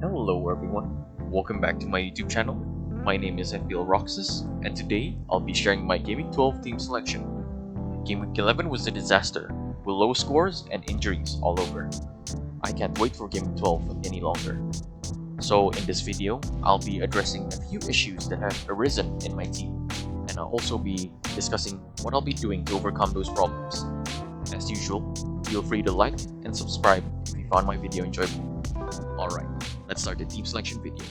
Hello everyone, welcome back to my YouTube channel. My name is FPL Roxas, and today I'll be sharing my Gameweek 12 team selection. Gameweek 11 was a disaster, with low scores and injuries all over. I can't wait for Gameweek 12 any longer. So in this video, I'll be addressing a few issues that have arisen in my team, and I'll also be discussing what I'll be doing to overcome those problems. As usual, feel free to like and subscribe if you found my video enjoyable. Alright, let's start the team selection video.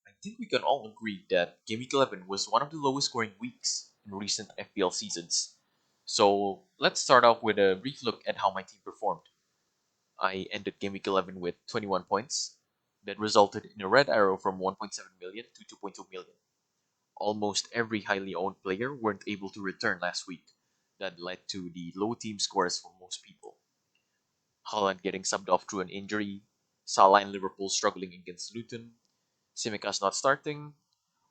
I think we can all agree that Game Week 11 was one of the lowest scoring weeks in recent FPL seasons. So let's start off with a brief look at how my team performed. I ended Game Week 11 with 21 points. That resulted in a red arrow from 1.7 million to 2.2 million. Almost every highly owned player weren't able to return last week. That led to the low team scores for most people. Haaland getting subbed off through an injury, Salah and Liverpool struggling against Luton, Tsimikas not starting,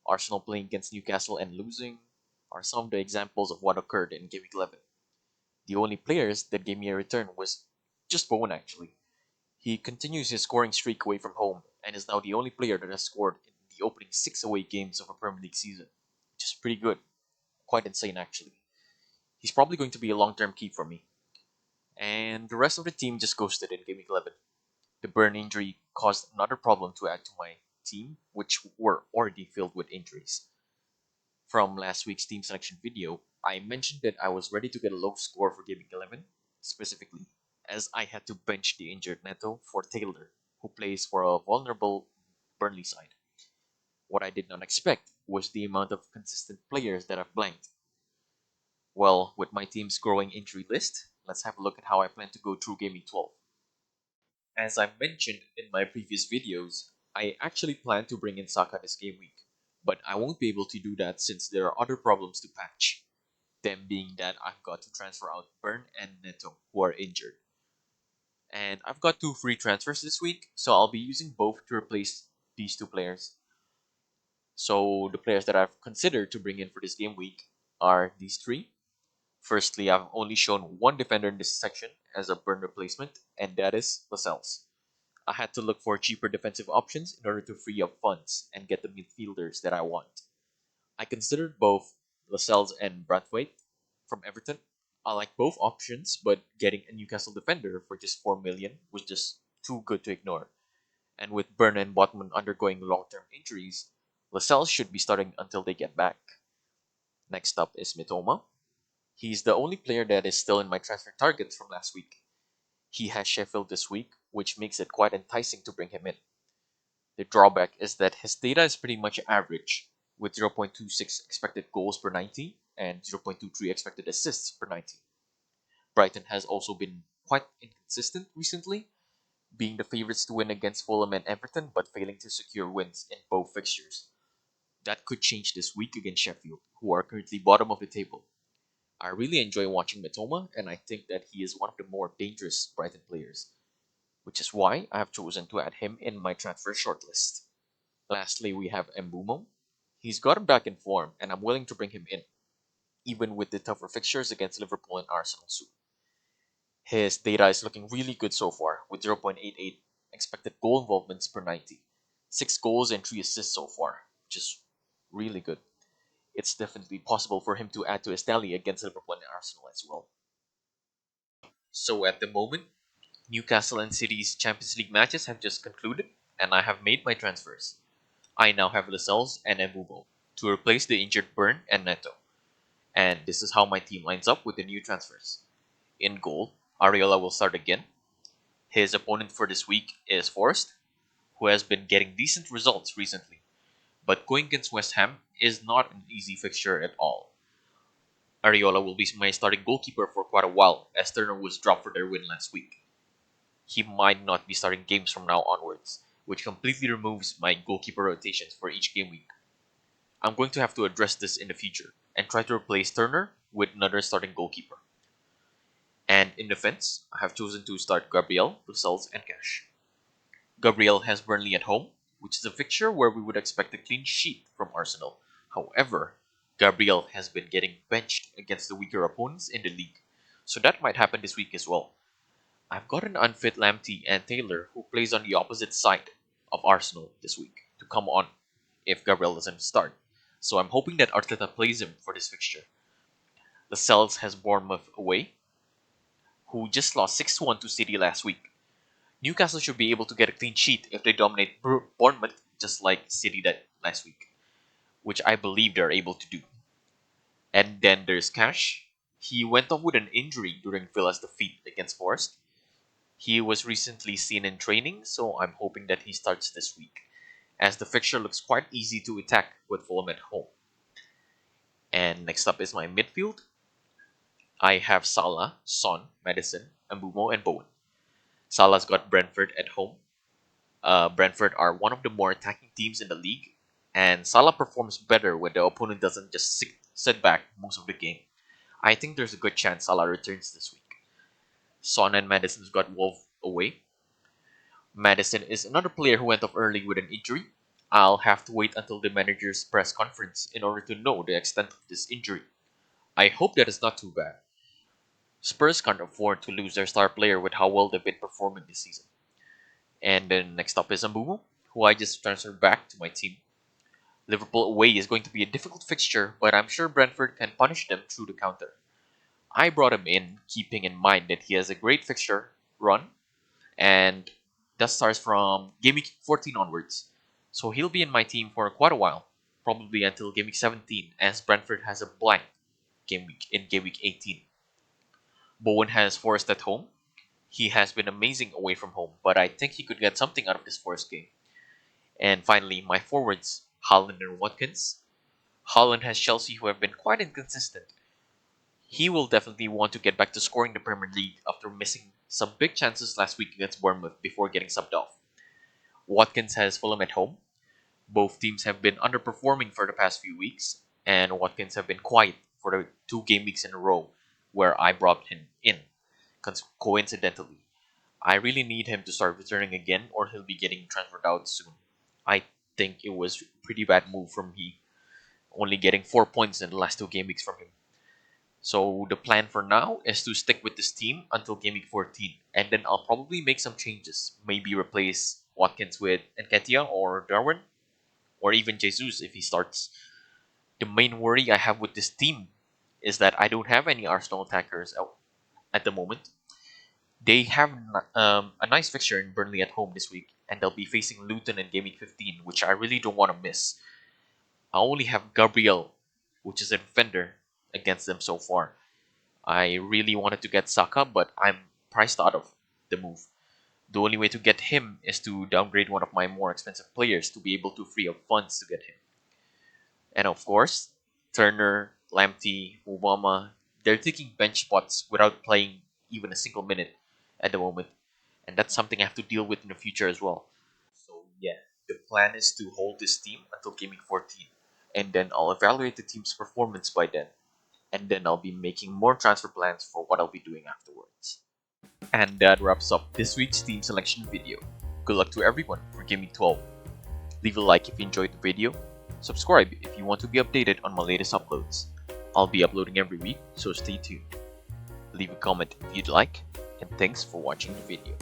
Arsenal playing against Newcastle and losing are some of the examples of what occurred in Game Week 11. The only players that gave me a return was just Bowen actually. He continues his scoring streak away from home and is now the only player that has scored in the opening 6 away games of a Premier League season, which is pretty good. Quite insane actually. He's probably going to be a long-term keep for me. And the rest of the team just ghosted in Game Week 11. The Burn injury caused another problem to add to my team, which were already filled with injuries. From last week's team selection video, I mentioned that I was ready to get a low score for Game Week 11, specifically, as I had to bench the injured Neto for Taylor, who plays for a vulnerable Burnley side. What I did not expect was the amount of consistent players that I've blanked. Well, with my team's growing injury list, let's have a look at how I plan to go through Game Week 12. As I mentioned in my previous videos, I actually plan to bring in Saka this game week, but I won't be able to do that since there are other problems to patch. Them being that I've got to transfer out Burn and Neto, who are injured. And I've got 2 free transfers this week, so I'll be using both to replace these 2 players. So the players that I've considered to bring in for this game week are these 3. Firstly, I've only shown 1 defender in this section as a Burn replacement, and that is Lascelles. I had to look for cheaper defensive options in order to free up funds and get the midfielders that I want. I considered both Lascelles and Brathwaite from Everton. I like both options, but getting a Newcastle defender for just 4 million was just too good to ignore. And with Burn and Botman undergoing long-term injuries, Lascelles should be starting until they get back. Next up is Mbeumo. He's the only player that is still in my transfer targets from last week. He has Sheffield this week, which makes it quite enticing to bring him in. The drawback is that his data is pretty much average, with 0.26 expected goals per 90 and 0.23 expected assists per 90. Brighton has also been quite inconsistent recently, being the favourites to win against Fulham and Everton but failing to secure wins in both fixtures. That could change this week against Sheffield, who are currently bottom of the table. I really enjoy watching Mbeumo, and I think that he is one of the more dangerous Brighton players, which is why I have chosen to add him in my transfer shortlist. Lastly, we have Mbeumo. He's gotten back in form, and I'm willing to bring him in, even with the tougher fixtures against Liverpool and Arsenal soon. His data is looking really good so far, with 0.88 expected goal involvements per 90. 6 goals and 3 assists so far, which is really good. It's definitely possible for him to add to his tally against Liverpool and Arsenal as well. So at the moment, Newcastle and City's Champions League matches have just concluded, and I have made my transfers. I now have Lascelles and Mbeumo to replace the injured Burn and Neto. And this is how my team lines up with the new transfers. In goal, Areola will start again. His opponent for this week is Forest, who has been getting decent results recently. But going against West Ham is not an easy fixture at all. Areola will be my starting goalkeeper for quite a while, as Turner was dropped for their win last week. He might not be starting games from now onwards, which completely removes my goalkeeper rotations for each game week. I'm going to have to address this in the future and try to replace Turner with another starting goalkeeper. And in defense, I have chosen to start Gabriel, Lascelles, and Cash. Gabriel has Burnley at home, which is a fixture where we would expect a clean sheet from Arsenal. However, Gabriel has been getting benched against the weaker opponents in the league, so that might happen this week as well. I've got an unfit Lamptey and Taylor who plays on the opposite side of Arsenal this week to come on if Gabriel doesn't start. So I'm hoping that Arteta plays him for this fixture. Lascelles has Bournemouth away, who just lost 6-1 to City last week. Newcastle should be able to get a clean sheet if they dominate Bournemouth just like City did last week, which I believe they're able to do. And then there's Cash. He went off with an injury during Villa's defeat against Forest. He was recently seen in training, so I'm hoping that he starts this week, as the fixture looks quite easy to attack with Fulham at home. And next up is my midfield. I have Salah, Son, Maddison, Mbeumo, and Bowen. Salah's got Brentford at home. Brentford are one of the more attacking teams in the league, and Salah performs better when the opponent doesn't just sit back most of the game. I think there's a good chance Salah returns this week. Son and Maddison's got Wolves away. Maddison is another player who went off early with an injury. I'll have to wait until the manager's press conference in order to know the extent of this injury. I hope that it's not too bad. Spurs can't afford to lose their star player with how well they've been performing this season. And then next up is Mbeumo, who I just transferred back to my team. Liverpool away is going to be a difficult fixture, but I'm sure Brentford can punish them through the counter. I brought him in, keeping in mind that he has a great fixture run, and that starts from Gameweek 14 onwards. So he'll be in my team for quite a while, probably until Gameweek 17, as Brentford has a blank Gameweek in Gameweek 18. Bowen has Forest at home. He has been amazing away from home, but I think he could get something out of this Forest game. And finally, my forwards, Haaland and Watkins. Haaland has Chelsea, who have been quite inconsistent. He will definitely want to get back to scoring the Premier League after missing some big chances last week against Bournemouth before getting subbed off. Watkins has Fulham at home. Both teams have been underperforming for the past few weeks, and Watkins have been quiet for the 2 game weeks in a row where I brought him in, coincidentally. I really need him to start returning again, or he'll be getting transferred out soon. I think it was a pretty bad move from me, only getting 4 points in the last 2 game weeks from him. So the plan for now is to stick with this team until Game Week 14, and then I'll probably make some changes. Maybe replace Watkins with Nketiah or Darwin, or even Jesus if he starts. The main worry I have with this team is that I don't have any Arsenal attackers out at the moment. They have a nice fixture in Burnley at home this week, and they'll be facing Luton in Game Week 15, which I really don't want to miss. I only have Gabriel, which is a defender, against them so far. I really wanted to get Saka, but I'm priced out of the move. The only way to get him is to downgrade one of my more expensive players to be able to free up funds to get him. And of course, Turner, Lamptey, Mbeumo, they're taking bench spots without playing even a single minute at the moment. And that's something I have to deal with in the future as well. So yeah, the plan is to hold this team until Game Week 14. And then I'll evaluate the team's performance by then. And then I'll be making more transfer plans for what I'll be doing afterwards. And that wraps up this week's team selection video. Good luck to everyone for Game Week 12. Leave a like if you enjoyed the video. Subscribe if you want to be updated on my latest uploads. I'll be uploading every week, so stay tuned. Leave a comment if you'd like, and thanks for watching the video.